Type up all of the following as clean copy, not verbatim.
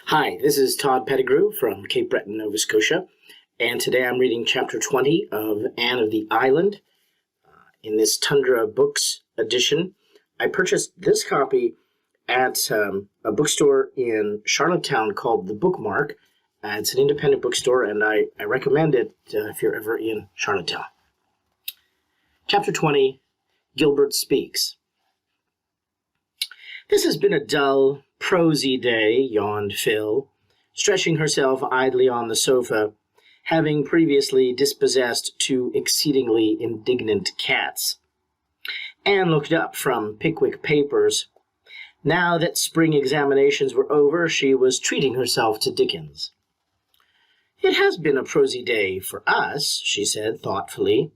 Hi, this is Todd from Cape Breton, Nova Scotia, and today I'm reading Chapter 20 of Anne of the Island in this Tundra Books edition. I purchased this copy at a bookstore in Charlottetown called The Bookmark. It's an independent bookstore, and I recommend it if you're ever in Charlottetown. Chapter 20, Gilbert Speaks. This has been a dull, prosy day, yawned Phil, stretching herself idly on the sofa, having previously dispossessed two exceedingly indignant cats. Anne looked up from Pickwick Papers. Now that spring examinations were over, she was treating herself to Dickens. "It has been a prosy day for us," she said thoughtfully,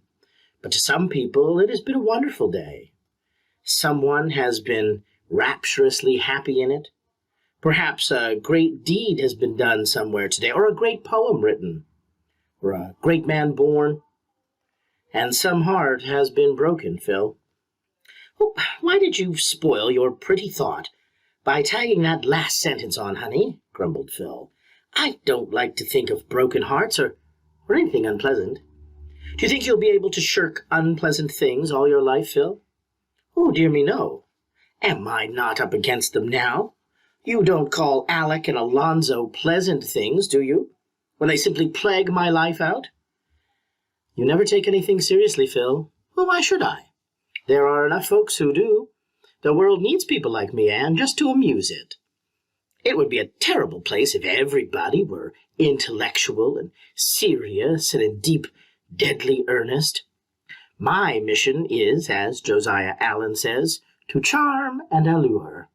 "but to some people it has been a wonderful day. Someone has been rapturously happy in it. Perhaps a great deed has been done somewhere today, or a great poem written, or a great man born. And some heart has been broken, Phil." "Oh, why did you spoil your pretty thought by tagging that last sentence on, honey?" grumbled Phil. "I don't like to think of broken hearts or anything unpleasant. Do you think you'll be able to shirk unpleasant things all your life, Phil?" "Oh, dear me, no. Am I not up against them now? You don't call Alec and Alonzo pleasant things, do you, when they simply plague my life out?" "You never take anything seriously, Phil." "Well, why should I? There are enough folks who do. The world needs people like me, Anne, just to amuse it. It would be a terrible place if everybody were intellectual and serious and in deep, deadly earnest. My mission is, as Josiah Allen says, to charm and allure.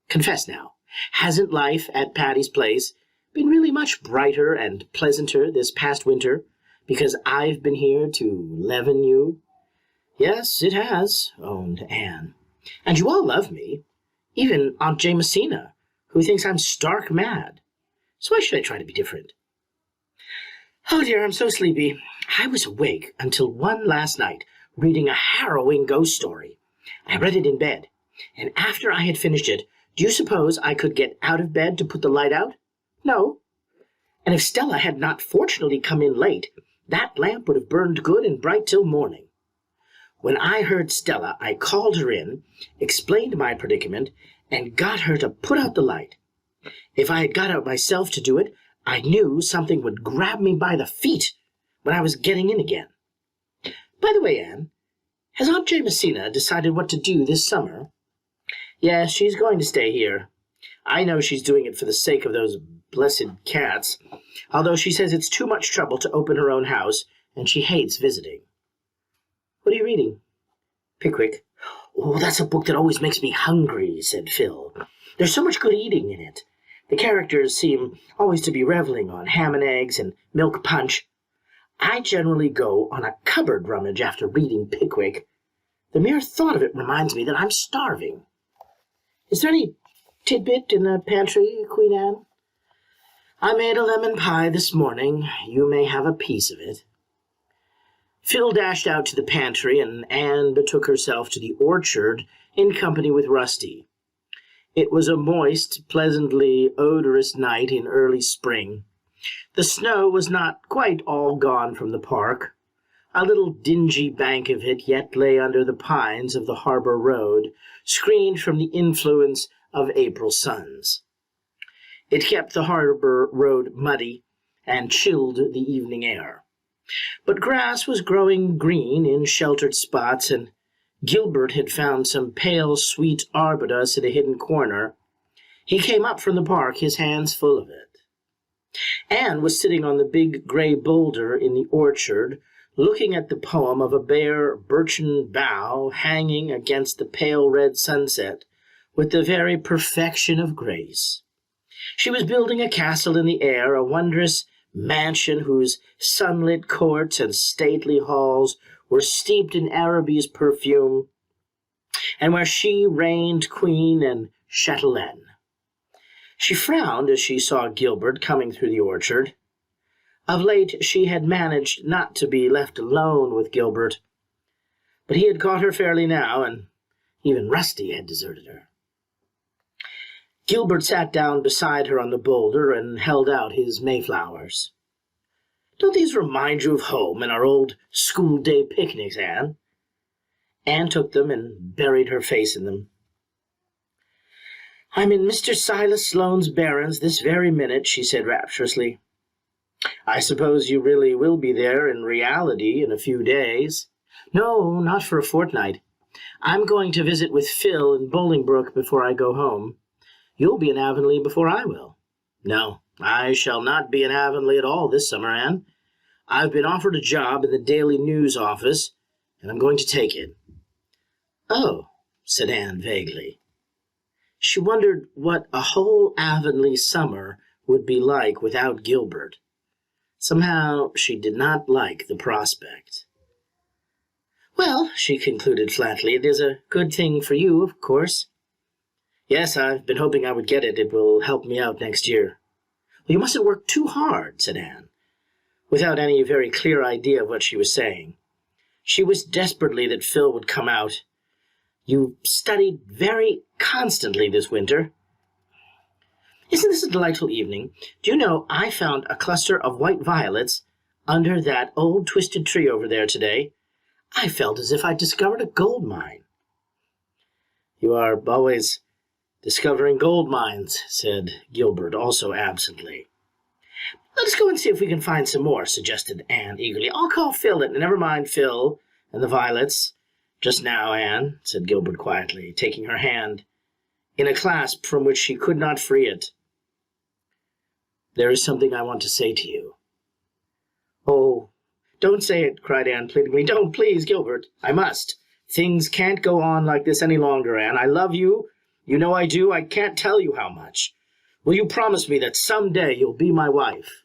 Confess now, hasn't life at Patty's Place been really much brighter and pleasanter this past winter because I've been here to leaven you?" "Yes, it has," owned Anne. "And you all love me, even Aunt Jamesina, who thinks I'm stark mad. So why should I try to be different? Oh dear, I'm so sleepy. I was awake until 1 last night, reading a harrowing ghost story. I read it in bed, and after I had finished it, do you suppose I could get out of bed to put the light out? No. And if Stella had not fortunately come in late, that lamp would have burned good and bright till morning. When I heard Stella, I called her in, explained my predicament, and got her to put out the light. If I had got out myself to do it, I knew something would grab me by the feet when I was getting in again. By the way, Anne, has Aunt Jamesina decided what to do this summer?" "Yes, she's going to stay here. I know she's doing it for the sake of those blessed cats, although she says it's too much trouble to open her own house, and she hates visiting." "What are you reading?" "Pickwick." "Oh, that's a book that always makes me hungry," said Phil. "There's so much good eating in it. The characters seem always to be reveling on ham and eggs and milk punch. I generally go on a cupboard rummage after reading Pickwick. The mere thought of it reminds me that I'm starving. Is there any tidbit in the pantry, Queen Anne?" "I made a lemon pie this morning. You may have a piece of it." Phil dashed out to the pantry, and Anne betook herself to the orchard in company with Rusty. It was a moist, pleasantly odorous night in early spring. The snow was not quite all gone from the park. A little dingy bank of it yet lay under the pines of the harbor road, screened from the influence of April suns. It kept the harbor road muddy and chilled the evening air. But grass was growing green in sheltered spots, and Gilbert had found some pale, sweet arbutus in a hidden corner. He came up from the park, his hands full of it. Anne was sitting on the big gray boulder in the orchard, looking at the poem of a bare birchen bough hanging against the pale red sunset with the very perfection of grace. She was building a castle in the air, a wondrous mansion whose sunlit courts and stately halls were steeped in Araby's perfume, and where she reigned queen and chatelaine. She frowned as she saw Gilbert coming through the orchard. Of late she had managed not to be left alone with Gilbert, but he had caught her fairly now, and even Rusty had deserted her. Gilbert sat down beside her on the boulder and held out his mayflowers. "Don't these remind you of home and our old school-day picnics, Anne?" Anne took them and buried her face in them. "I'm in Mr. Silas Sloane's barrens this very minute," she said rapturously. "I suppose you really will be there in reality in a few days?" "No, not for a fortnight. I'm going to visit with Phil in Bolingbroke before I go home. You'll be in Avonlea before I will." "No, I shall not be in Avonlea at all this summer, Anne. I've been offered a job in the Daily News office, and I'm going to take it." "Oh," said Anne vaguely. She wondered what a whole Avonlea summer would be like without Gilbert. Somehow she did not like the prospect. "Well," she concluded flatly, "it is a good thing for you, of course." "Yes, I've been hoping I would get it. It will help me out next year." "Well, you mustn't work too hard," said Anne, without any very clear idea of what she was saying. She wished desperately that Phil would come out. "You studied very constantly this winter." "Isn't this a delightful evening? Do you know, I found a cluster of white violets under that old twisted tree over there today. I felt as if I'd discovered a gold mine." "You are always discovering gold mines," said Gilbert, also absently. "Let us go and see if we can find some more," suggested Anne eagerly. "I'll call Phil and never mind Phil and the violets just now, Anne," said Gilbert quietly, taking her hand in a clasp from which she could not free it. "There is something I want to say to you." "Oh, don't say it," cried Anne pleadingly. "Don't, please, Gilbert." "I must. Things can't go on like this any longer, Anne. I love you. You know I do. I can't tell you how much. Will you promise me that some day you'll be my wife?"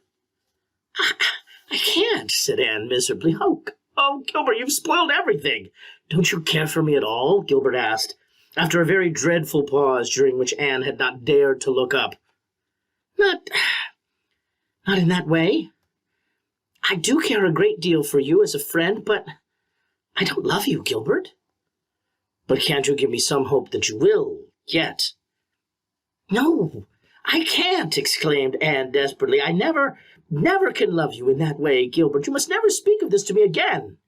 I can't," said Anne miserably. Oh, Gilbert, you've spoiled everything." "Don't you care for me at all?" Gilbert asked, after a very dreadful pause during which Anne had not dared to look up. Not in that way. I do care a great deal for you as a friend, but I don't love you, Gilbert." "But can't you give me some hope that you will, yet?" "No, I can't," exclaimed Anne desperately. "I never can love you in that way, Gilbert. You must never speak of this to me again."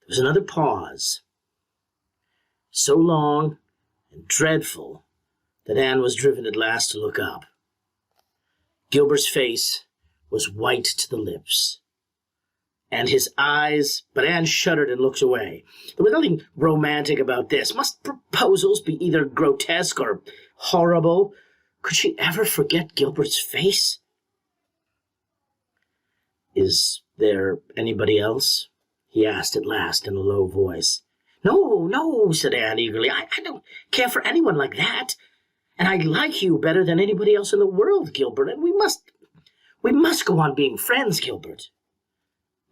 There was another pause, so long and dreadful that Anne was driven at last to look up. Gilbert's face was white to the lips, and his eyes, but Anne shuddered and looked away. There was nothing romantic about this. Must proposals be either grotesque or horrible? Could she ever forget Gilbert's face? "Is there anybody else?" he asked at last in a low voice. No, said Anne eagerly. I don't care for anyone like that. And I like you better than anybody else in the world, Gilbert, and we must go on being friends, Gilbert."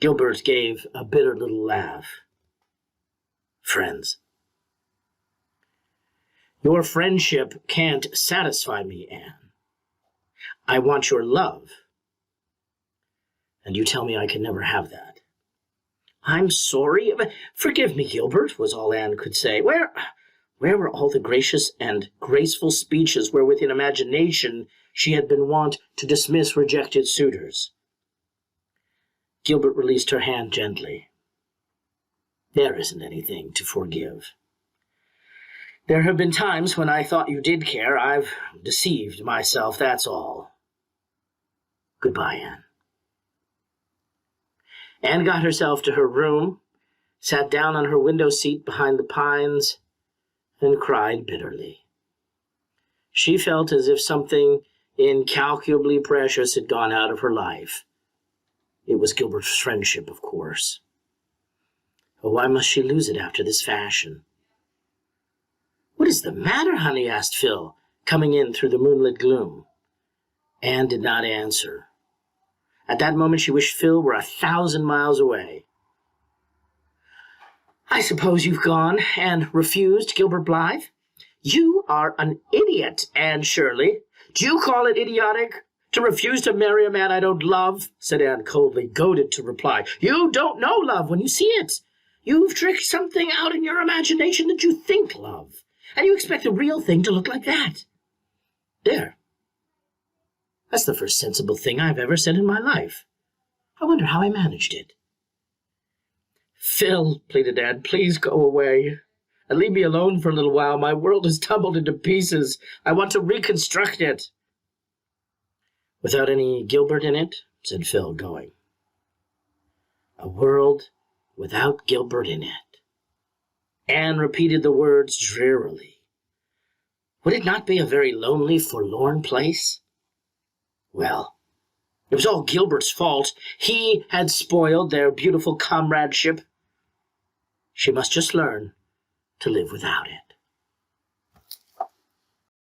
Gilbert gave a bitter little laugh. "Friends? Your friendship can't satisfy me, Anne. I want your love. And you tell me I can never have that." "I'm sorry. Forgive me, Gilbert," was all Anne could say. Where were all the gracious and graceful speeches wherewith in imagination she had been wont to dismiss rejected suitors? Gilbert released her hand gently. "There isn't anything to forgive. There have been times when I thought you did care. I've deceived myself, that's all. Goodbye, Anne." Anne got herself to her room, sat down on her window seat behind the pines, and cried bitterly. She felt as if something incalculably precious had gone out of her life. It was Gilbert's friendship, of course. Oh, why must she lose it after this fashion? "What is the matter, honey?" asked Phil, coming in through the moonlit gloom. Anne did not answer. At that moment she wished Phil were 1,000 miles away. "I suppose you've gone and refused Gilbert Blythe?" "You are an idiot, Anne Shirley." "Do you call it idiotic to refuse to marry a man I don't love?" said Anne coldly, goaded to reply. "You don't know love when you see it. You've tricked something out in your imagination that you think love, and you expect the real thing to look like that." There. That's the first sensible thing I've ever said in my life. I wonder how I managed it. Phil, pleaded Dad, please go away. And leave me alone for a little while. My world has tumbled into pieces. I want to reconstruct it. Without any Gilbert in it, said Phil, going. A world without Gilbert in it. Anne repeated the words drearily. Would it not be a very lonely, forlorn place? Well, it was all Gilbert's fault. He had spoiled their beautiful comradeship. She must just learn to live without it.